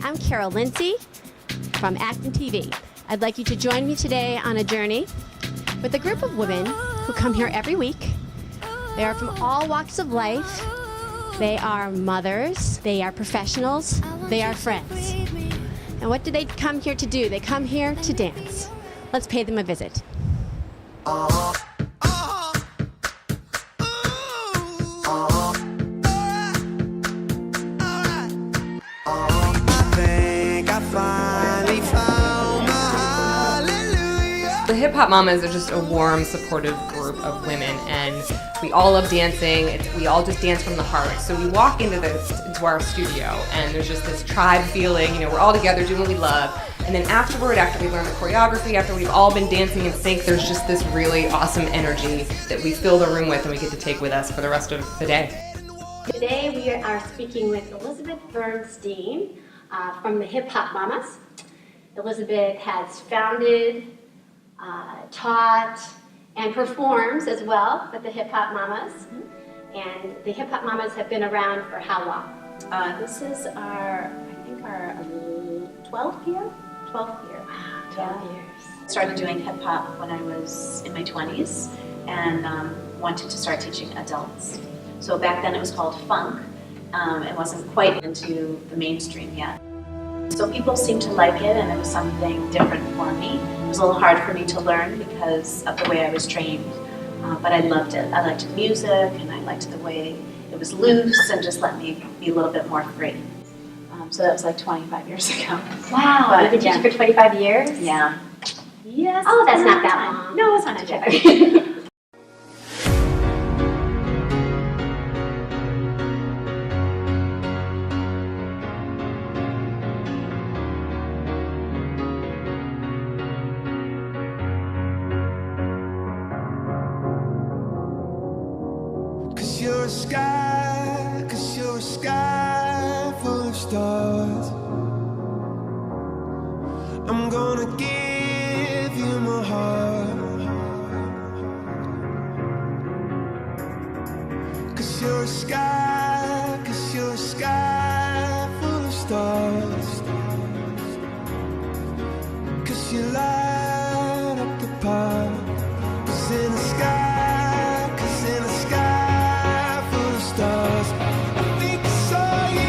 I'm Carol Lindsay from ActonTV. I'd like you to join me today on a journey with a group of women who come here every week. They are from all walks of life. They are mothers, they are professionals, they are friends. And what do they come here to do? They come here to dance. Let's pay them a visit. The Hip Hop Mamas are just a warm, supportive group of women, and we all love dancing. We all just dance from the heart. So we walk into our studio, and there's just this tribe feeling. You know, we're all together doing what we love. And then afterward, after we learn the choreography, after we've all been dancing in sync, there's just this really awesome energy that we fill the room with, and we get to take with us for the rest of the day. Today we are speaking with Elizabeth Bernstein from the Hip Hop Mamas. Elizabeth has founded, taught, and performs as well with the Hip Hop Mamas. And the Hip Hop Mamas have been around for how long? This is our 12th year? 12th year. Wow, 12 years. Started doing hip hop when I was in my 20s and wanted to start teaching adults. So back then it was called funk. It wasn't quite into the mainstream yet. So people seemed to like it, and it was something different for me. It was a little hard for me to learn because of the way I was trained, but I loved it. I liked the music, and I liked the way it was loose and just let me be a little bit more free. So that was like 25 years ago. Wow, you've been teaching for 25 years? Yeah. Yes. Oh, that's not that long. No, it's not too bad. You're a sky full of stars. I'm gonna give you my heart. 'Cause you're a sky full of stars. 'Cause you light up the park. 'Cause in the sky stars, I think I saw you.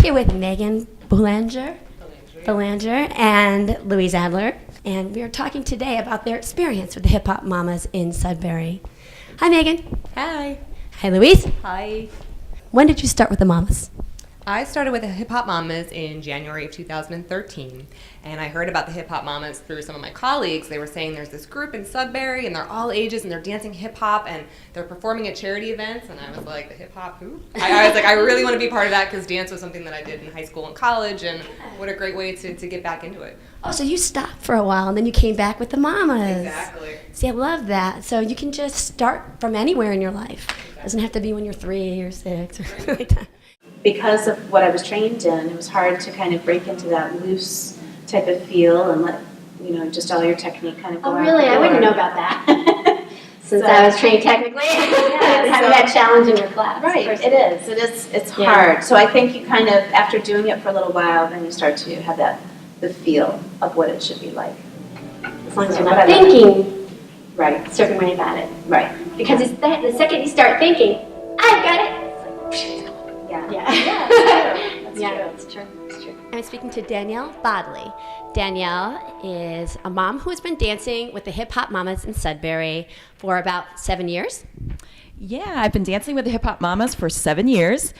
Here with Megan Belanger and Louise Adler, and we are talking today about their experience with the Hip Hop Mamas in Sudbury. Hi, Megan. Hi. Hi, Louise. Hi. When did you start with the Mamas? I started with the Hip Hop Mamas in January of 2013, and I heard about the Hip Hop Mamas through some of my colleagues. They were saying there's this group in Sudbury, and they're all ages, and they're dancing hip hop, and they're performing at charity events, and I was like, the hip hop who? I was like, I really want to be part of that, because dance was something that I did in high school and college, and what a great way to get back into it. Oh, so you stopped for a while, and then you came back with the Mamas. Exactly. See, I love that. So you can just start from anywhere in your life. It doesn't have to be when you're 3 or 6 or something like that. Because of what I was trained in, it was hard to kind of break into that loose type of feel and let, just all your technique kind of go out. Oh, really? I wouldn't know about that. Since I was trained technically. Having that challenge in your class. Right, it is. It's hard. So I think you kind of, after doing it for a little while, then you start to have the feel of what it should be like. As long as you're not thinking right a certain way about it. Right. Because it's the second you start thinking, I've got it, it's like, That's true. I'm speaking to Danielle Bodley. Danielle is a mom who has been dancing with the Hip Hop Mamas in Sudbury for about 7 years. Yeah, I've been dancing with the Hip Hop Mamas for 7 years.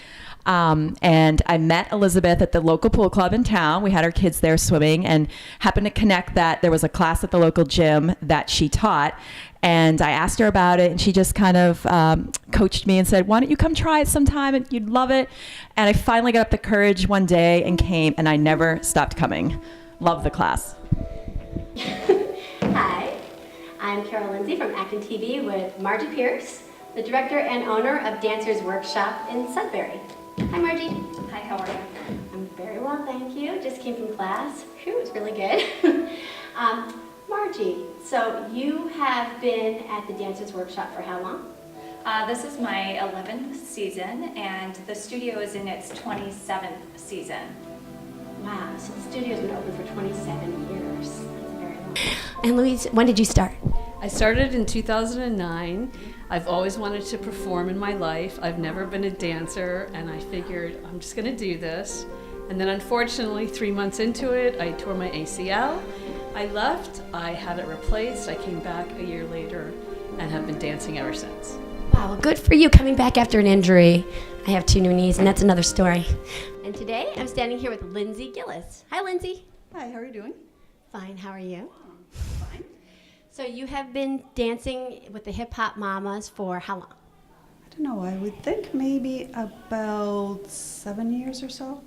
And I met Elizabeth at the local pool club in town. We had our kids there swimming and happened to connect that there was a class at the local gym that she taught. And I asked her about it, and she just kind of coached me and said, why don't you come try it sometime, and you'd love it. And I finally got up the courage one day and came, and I never stopped coming. Love the class. Hi, I'm Carol Lindsay from ActonTV with Margie Pierce, the director and owner of Dancers Workshop in Sudbury. Hi, Margie. Hi, how are you? I'm very well, thank you. Just came from class. Phew, it was really good. Margie, so you have been at the Dancers Workshop for how long? This is my 11th season, and the studio is in its 27th season. Wow, so the studio's been open for 27 years. That's very long. And Louise, when did you start? I started in 2009. I've always wanted to perform in my life. I've never been a dancer, and I figured I'm just going to do this. And then unfortunately, 3 months into it, I tore my ACL. I left, I had it replaced, I came back a year later and have been dancing ever since. Wow, well, good for you coming back after an injury. I have 2 new knees, and that's another story. And today, I'm standing here with Lindsay Gillis. Hi, Lindsay. Hi, how are you doing? Fine, how are you? Fine. So you have been dancing with the Hip Hop Mamas for how long? I don't know, I would think maybe about 7 years or so.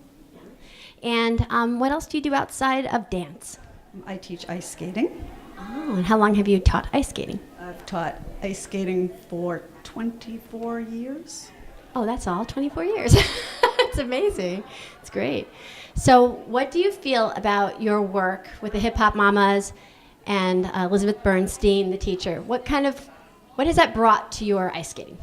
And what else do you do outside of dance? I teach ice skating. Oh, and how long have you taught ice skating? I've taught ice skating for 24 years. Oh, that's all, 24 years. It's amazing. It's great. So what do you feel about your work with the Hip Hop Mamas and Elizabeth Bernstein, the teacher? What has that brought to your ice skating?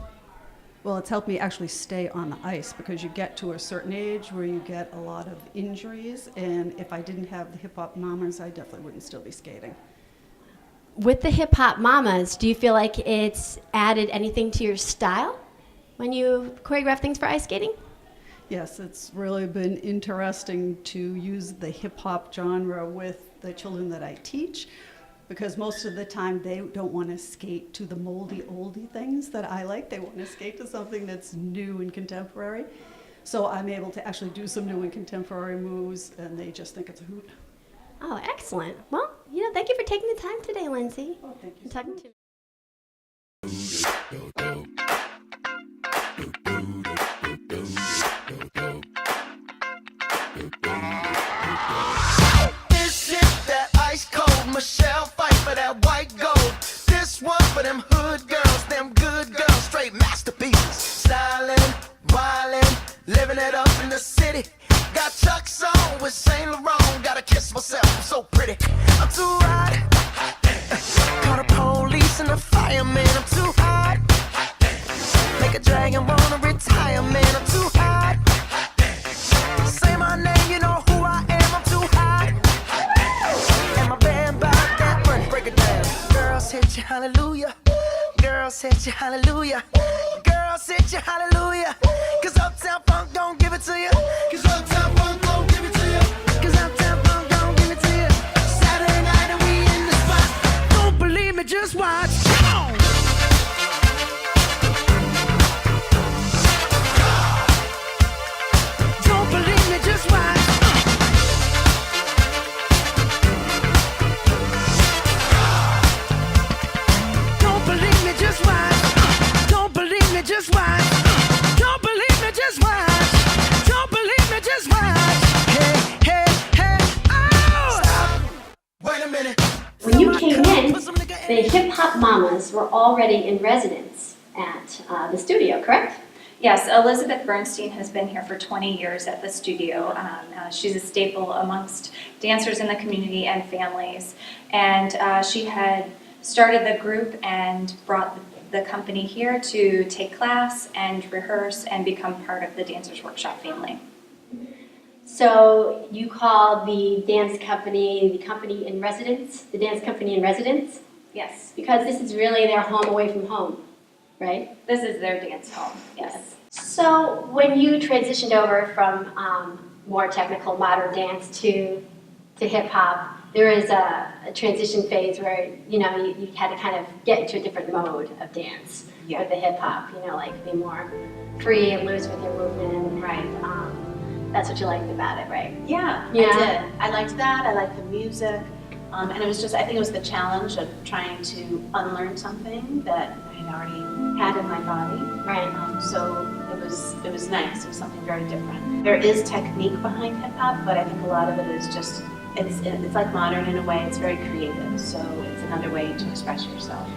Well, it's helped me actually stay on the ice because you get to a certain age where you get a lot of injuries, and if I didn't have the Hip Hop Mamas, I definitely wouldn't still be skating. With the Hip Hop Mamas, do you feel like it's added anything to your style when you choreograph things for ice skating? Yes, it's really been interesting to use the hip hop genre with the children that I teach, because most of the time they don't want to skate to the moldy oldie things that I like. They want to skate to something that's new and contemporary. So I'm able to actually do some new and contemporary moves, and they just think it's a hoot. Oh, excellent. Well, thank you for taking the time today, Lindsay. Oh, thank you. And talking to me. This is that ice cold Michelle fight for that white gold. This one for them hood girls, them good girls, straight masterpieces. Stylin', wildin', living it up in the city. Got Chuck's on with Saint Laurent. Gotta kiss myself, I'm so pretty. I'm too hot. Call the police and the fireman. I'm too hot. Make a dragon wanna retire, man. I'm too hot. Say my name, you know who I am. I'm too hot. And my band bought that money. Break it down. Girls hit you, hallelujah. Girls hit you, hallelujah. Girls hit you, hallelujah. Cause Uptown Funk don't give it to you. Cause Uptown Funk don't give it to you. Cause Uptown Funk don't give it to you. Saturday night and we in the spot. Don't believe me, just watch. Come on. Don't believe me, just watch. Don't believe me, just watch. Don't believe me, just watch. Don't believe me, just watch. Don't believe me, just watch. Hey, hey, hey, oh! Stop. Wait a minute. When you came in, the Hip Hop Mamas were already in residence at the studio, correct? Yes, Elizabeth Bernstein has been here for 20 years at the studio. She's a staple amongst dancers in the community and families. And she had started the group and brought the company here to take class and rehearse and become part of the Dancers Workshop family. So you call the dance company the company in residence, the dance company in residence? Yes, Because this is really their home away from home, right? this is their dance home, yes. So when you transitioned over from more technical modern dance to hip hop, there is a transition phase where you had to kind of get into a different mode of dance. Yeah. with the hip hop. You know, like be more free and loose with your movement. Right. That's what you liked about it, right? Yeah, Yeah. I did. I liked that. I liked the music. And it was just, I think it was the challenge of trying to unlearn something that I had already had in my body. Right. So it was nice. It was something very different. There is technique behind hip hop, but I think a lot of it is just, it's like modern in a way. It's very creative. So it's another way to express yourself.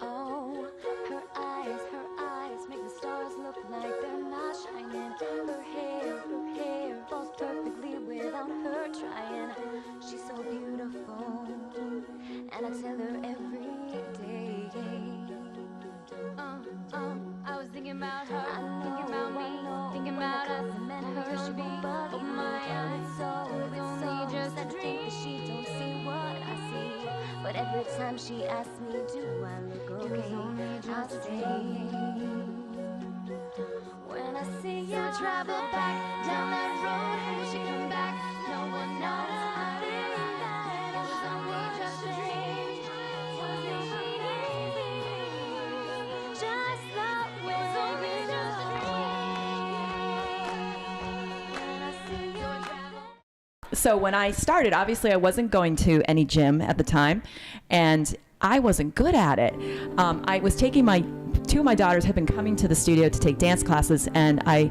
Oh, her eyes make the stars look like they're not shining. Her hair falls perfectly without her trying. She's so beautiful, and I tell her every day. I was thinking about her, thinking about me, thinking about us. I met her, she won't bug my eyes. So it's only just a dream that she don't see what I see. But every time she asks me, do I look okay? I say, when I see you travel back down that road, will she come back? No one knows. I think that it was only just a dream. Was it easy? Just the way it was only just a dream. When I see you travel. So when I started, obviously I wasn't going to any gym at the time, and I wasn't good at it. I was taking two of my daughters had been coming to the studio to take dance classes, and I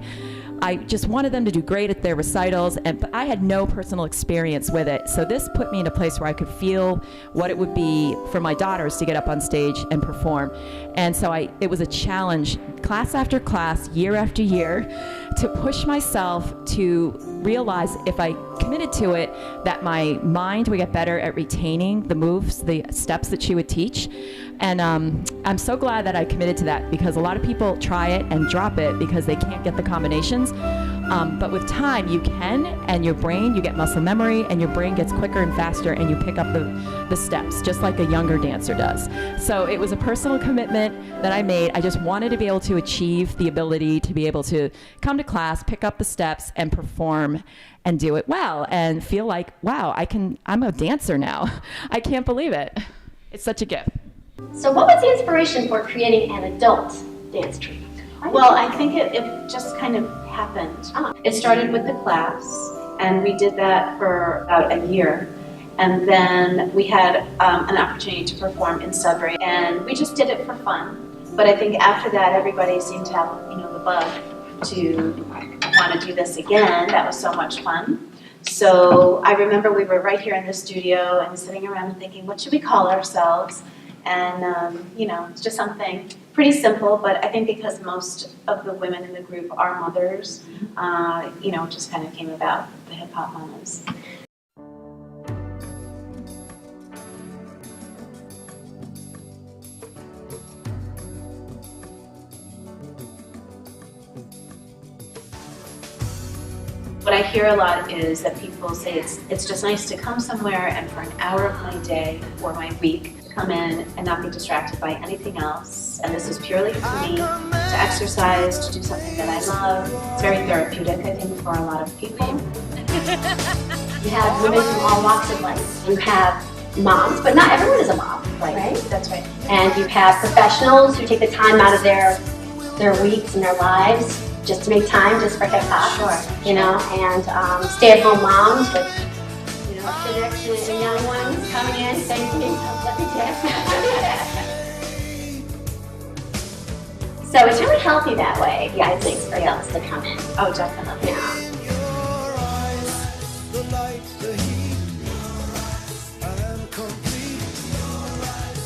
just wanted them to do great at their recitals, but I had no personal experience with it. So this put me in a place where I could feel what it would be for my daughters to get up on stage and perform. And so it was a challenge, class after class, year after year, to push myself to realize if I committed to it, that my mind would get better at retaining the moves, the steps that she would teach. And I'm so glad that I committed to that, because a lot of people try it and drop it because they can't get the combinations. But with time, you can, and your brain, you get muscle memory, and your brain gets quicker and faster, and you pick up the steps, just like a younger dancer does. So it was a personal commitment that I made. I just wanted to be able to achieve the ability to be able to come to class, pick up the steps, and perform and do it well, and feel like, wow, I'm a dancer now. I can't believe it. It's such a gift. So what was the inspiration for creating an adult dance troupe? Well, I think it just kind of happened. It started with the class, and we did that for about a year. And then we had an opportunity to perform in Sudbury, and we just did it for fun. But I think after that, everybody seemed to have, the bug to want to do this again. That was so much fun. So I remember we were right here in the studio and sitting around and thinking, what should we call ourselves? And, it's just something pretty simple, but I think because most of the women in the group are mothers, it just kind of came about, the Hip Hop Mamas. What I hear a lot is that people say it's just nice to come somewhere and for an hour of my day or my week, come in and not be distracted by anything else. And this is purely for me, to exercise, to do something that I love. It's very therapeutic, I think, for a lot of people. You have women from all walks of life. You have moms, but not everyone is a mom, right? That's right. And you have professionals who take the time out of their weeks and their lives just to make time just for hip hop. Sure. And stay-at-home moms with, civics and young ones coming in, thank you. So it's really healthy that way, I think, for adults to come in. Oh, definitely. Yeah.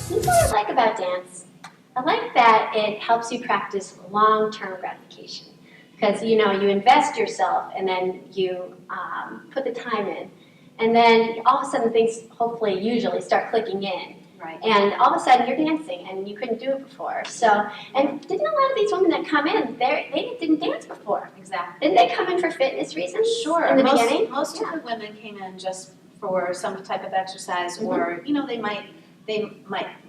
This is what I like about dance. I like that it helps you practice long-term gratification. Because, you invest yourself and then you put the time in. And then all of a sudden things hopefully usually start clicking in. Right. And all of a sudden you're dancing and you couldn't do it before. So, and didn't a lot of these women that come in, they didn't dance before? Exactly. Didn't they come in for fitness reasons? Sure. In the beginning? Most of the women came in just for some type of exercise, or they might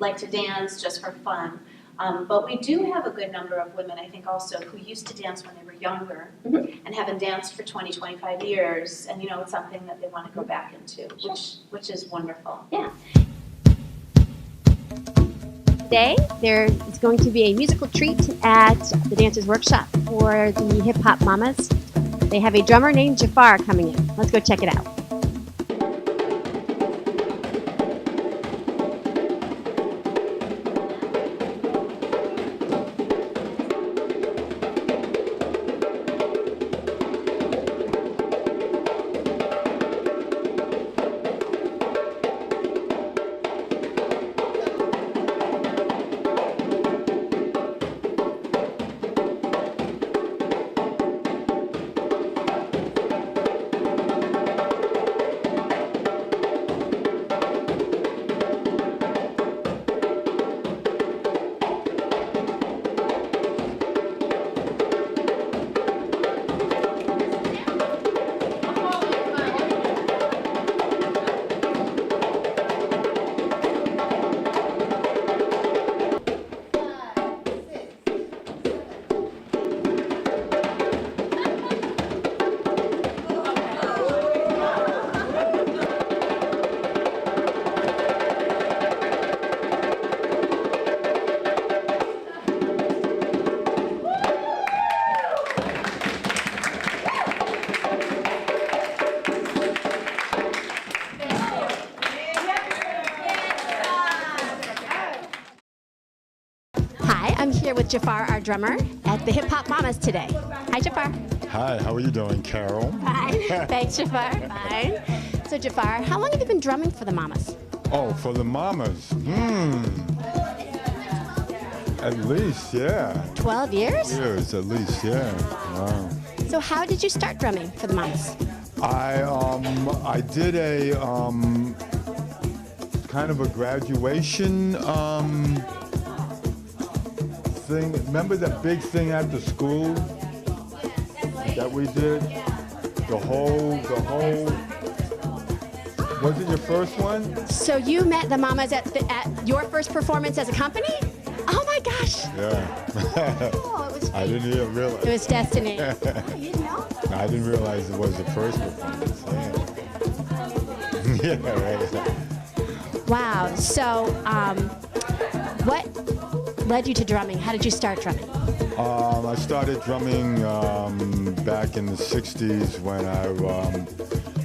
like to dance just for fun. But we do have a good number of women, I think, also who used to dance when they were younger and haven't danced for 20, 25 years, and it's something that they want to go back into, which is wonderful. Yeah. Today, there is going to be a musical treat at the Dancers Workshop for the Hip Hop Mamas. They have a drummer named Jafar coming in. Let's go check it out. I'm here with Jafar, our drummer, at the Hip Hop Mamas today. Hi, Jafar. Hi, how are you doing, Carol? Fine. Thanks, Jafar. Fine. So, Jafar, how long have you been drumming for the Mamas? Oh, for the mamas? At least, yeah. 12 years? Years, at least, yeah. Wow. So, how did you start drumming for the Mamas? I did a kind of a graduation thing. Remember that big thing at the school that we did? The whole. Was it your first one? So you met the Mamas at your first performance as a company? Oh my gosh! Yeah. Oh, it was I didn't even realize. It was destiny. Oh, you didn't know? I didn't realize it was the first performance. Yeah. Yeah, right. Wow. So, what led you to drumming? How did you start drumming? I started drumming back in the 60s when I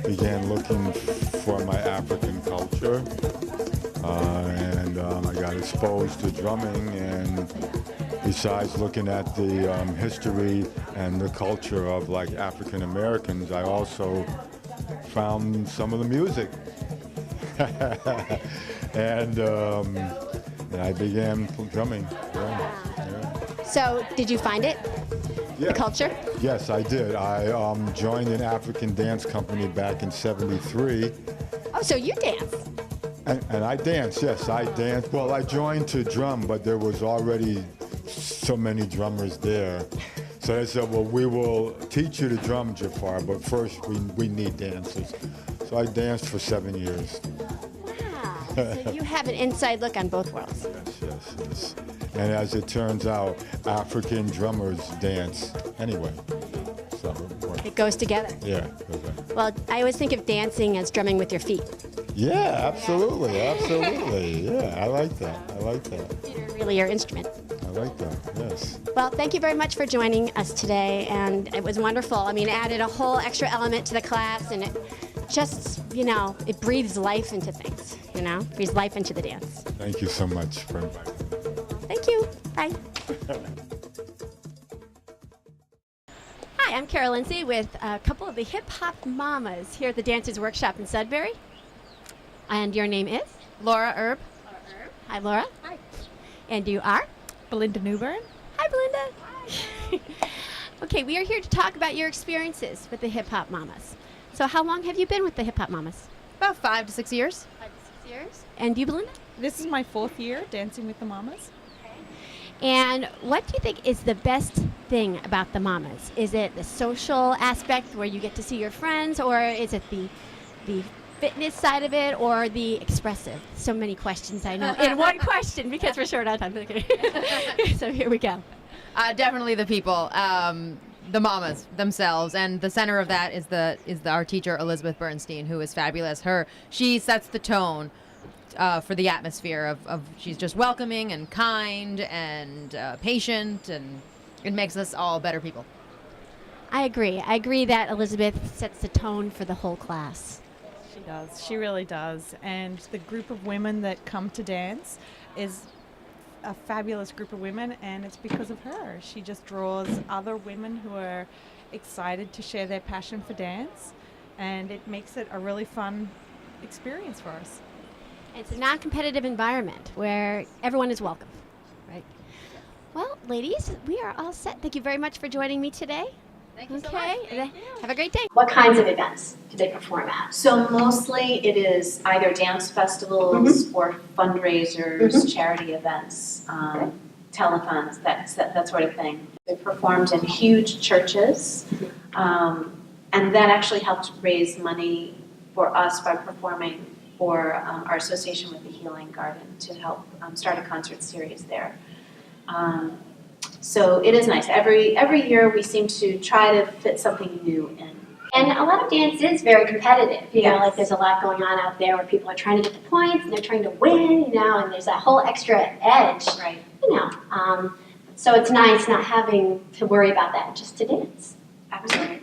began looking for my African culture. And I got exposed to drumming, and besides looking at the history and the culture of like African Americans, I also found some of the music. and I began drumming. Yeah. So, did you find it? Yeah. The culture? Yes, I did. I joined an African dance company back in '73. Oh, so you dance? And I danced, yes, I danced. Well, I joined to drum, but there was already so many drummers there. So they said, well, we will teach you to drum, Jafar, but first we need dancers. So I danced for 7 years. Wow. So you have an inside look on both worlds. Yes. And as it turns out, African drummers dance anyway. So it goes together. Yeah. Well, I always think of dancing as drumming with your feet. Yeah, absolutely. Yeah, I like that. Feet are really your instrument. I like that, yes. Well, thank you very much for joining us today, and it was wonderful. I mean, it added a whole extra element to the class, and it just, it breathes life into things, breathes life into the dance. Thank you so much for inviting me. Thank you. Bye. Hi, I'm Carol Lindsay with a couple of the Hip Hop Mamas here at the Dancers Workshop in Sudbury. And your name is? Laura Erb. Hi, Laura. Hi. And you are? Belinda Newburn. Hi, Belinda. Hi. Okay, we are here to talk about your experiences with the Hip Hop Mamas. So how long have you been with the Hip Hop Mamas? About 5 to 6 years. 5 to 6 years. And you, Belinda? This is my 4th year dancing with the Mamas. And what do you think is the best thing about the Mamas? Is it the social aspect where you get to see your friends, or is it the fitness side of it, or the expressive? So many questions I know in one question because we're short on time. So here we go. Definitely the people, the mamas themselves, and the center of that is our teacher Elizabeth Bernstein, who is fabulous. She sets the tone for the atmosphere of she's just welcoming and kind and patient, and it makes us all better people. I agree that Elizabeth sets the tone for the whole class. She does. She really does. And the group of women that come to dance is a fabulous group of women, and it's because of her. She just draws other women who are excited to share their passion for dance, and it makes it a really fun experience for us. It's a non-competitive environment where everyone is welcome, right? Well, ladies, we are all set. Thank you very much for joining me today. Thank you so much. Okay, have a great day. What kinds of events do they perform at? So mostly it is either dance festivals or fundraisers, charity events, telethons, that sort of thing. They performed in huge churches, and that actually helped raise money for us by performing for our association with the Healing Garden to help start a concert series there. So it is nice. Every year we seem to try to fit something new in. And a lot of dance is very competitive. You know, Yes. like there's a lot going on out there where people are trying to get the points and they're trying to win, you know, and there's that whole extra edge, Right. you know. So it's nice not having to worry about that, just to dance. Absolutely.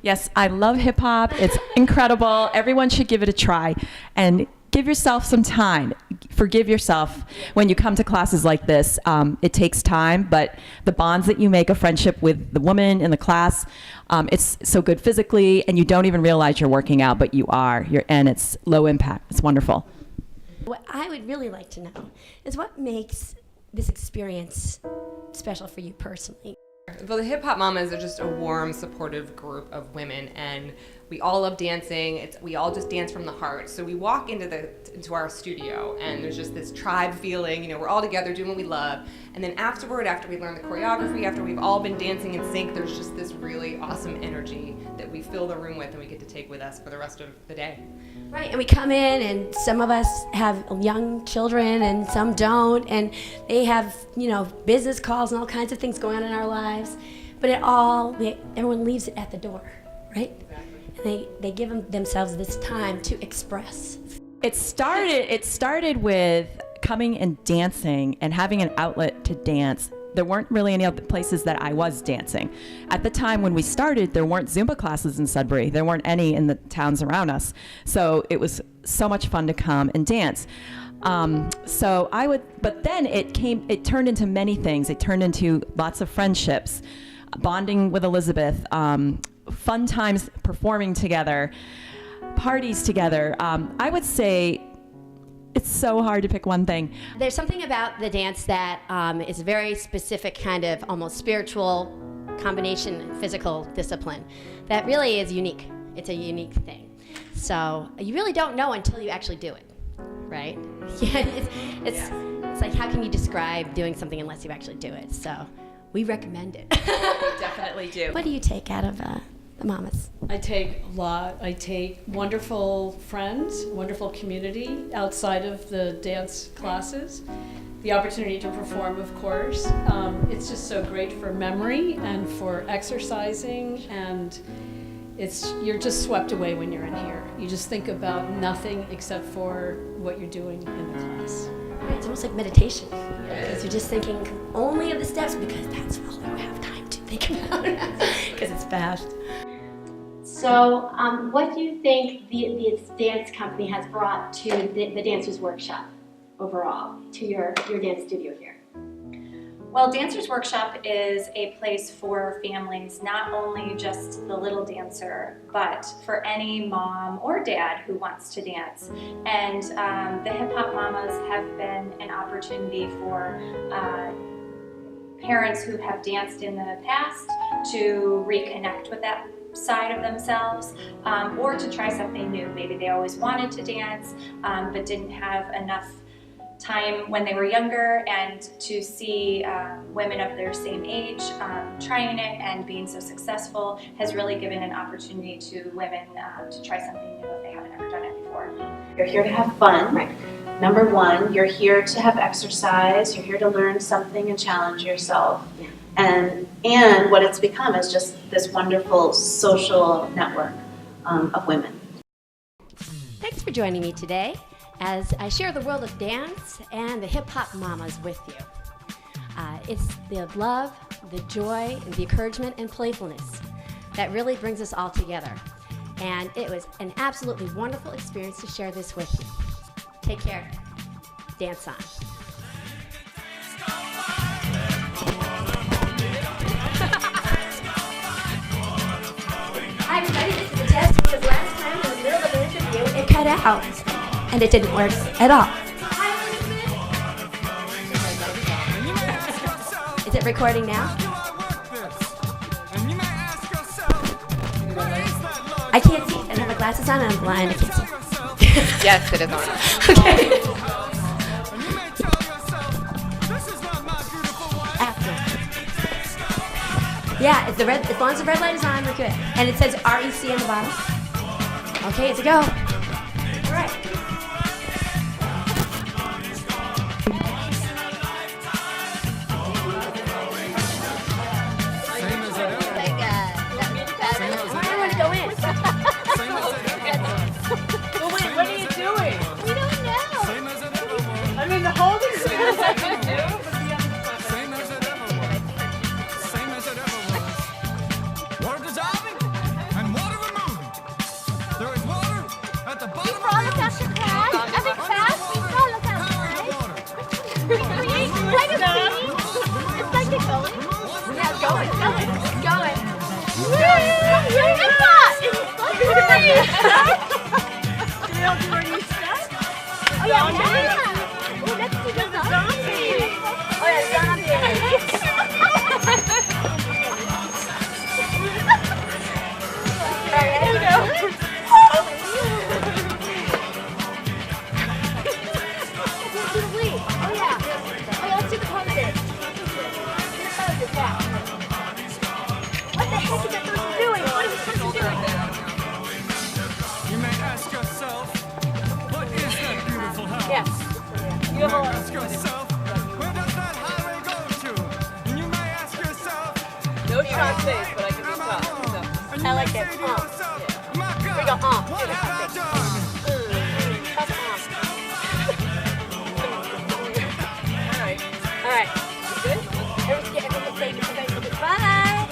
Yes, I love hip hop. It's incredible. Everyone should give it a try. And give yourself some time. Forgive yourself when you come to classes like this. It takes time, but the bonds that you make, a friendship with the woman in the class, it's so good physically, and you don't even realize you're working out, but you are. And it's low impact. It's wonderful. What I would really like to know is what makes this experience special for you personally. Well, the Hip Hop Mamas are just a warm, supportive group of women, and we all love dancing. We all just dance from the heart. So we walk into our studio, and there's just this tribe feeling. You know, we're all together doing what we love, and then afterward, after we learn the choreography, after we've all been dancing in sync, there's just this really awesome energy that we fill the room with, and we get to take with us for the rest of the day. Right, and we come in, and some of us have young children, and some don't, and they have, you know, business calls and all kinds of things going on in our lives. But everyone leaves it at the door, right? And they give themselves this time to express. It started with coming and dancing and having an outlet to dance. There weren't really any other places that I was dancing. At the time when we started, there weren't Zumba classes in Sudbury. There weren't any in the towns around us. So it was so much fun to come and dance. But then it turned into many things. It turned into lots of friendships, bonding with Elizabeth, fun times performing together, parties together. I would say it's so hard to pick one thing. There's something about the dance that is a very specific kind of almost spiritual combination, physical discipline that really is unique. It's a unique thing. So you really don't know until you actually do it, right? Yeah, it's like, how can you describe doing something unless you actually do it? So we recommend it. We definitely do. What do you take out of the Mamas? I take a lot. I take wonderful friends, wonderful community outside of the dance classes, the opportunity to perform, of course. It's just so great for memory and for exercising, and you're just swept away when you're in here. You just think about nothing except for what you're doing in the class. Right, it's almost like meditation, because you're just thinking only of the steps, because that's all you have time to think about, because it's fast. So, what do you think the dance company has brought to the Dancers Workshop overall, to your dance studio here? Well, Dancers Workshop is a place for families, not only just the little dancer, but for any mom or dad who wants to dance. And the Hip Hop Mamas have been an opportunity for parents who have danced in the past to reconnect with that side of themselves, or to try something new. Maybe they always wanted to dance, but didn't have enough time when they were younger, and to see women of their same age trying it and being so successful has really given an opportunity to women to try something new if they haven't ever done it before. You're here to have fun. Right. Number one, you're here to have exercise. You're here to learn something and challenge yourself. Yeah. And what it's become is just this wonderful social network of women. Thanks for joining me today as I share the world of dance and the hip-hop mamas with you. It's the love, the joy, and the encouragement and playfulness that really brings us all together. And it was an absolutely wonderful experience to share this with you. Take care. Dance on. Hi everybody, this is a test because last time in the middle of the interview it cut out and it didn't work at all. Hi Elizabeth! Is it recording now? I can't see. I don't have my glasses on and I'm blind. I can't see. Yes, it is on. Okay. After. Yeah, it's the red. As long as the red light is on, we're good. And it says REC on the bottom. Okay, it's a go. All right. I want to go in. Well, wait, what are you doing? We don't know. I mean, the holding is I can do, but the other Same as it ever was. Water dissolving and water removing. There is water at the bottom of the ocean. Every class, we frolic outside. We create like a scene. It's like it's going. Yeah, going. Oh, yeah. Oh, let's do the zombie. Oh, yeah, zombie. All right, here we go. Oh, yeah. Let's do the poses. Yeah. What the heck is that person doing? What is this person doing? You may ask yourself, what is that beautiful house? Yes. You may ask yourself, where does that highway go to? And you may ask yourself, no shot face, but I can do am I shots. wrong? And I you like may that. say to yourself, my God, we go, what have I done? All right. You good? Everyone say goodbye.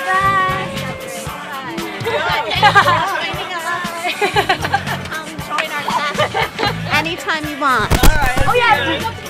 Bye. Join our class anytime you want. All right. Oh yeah.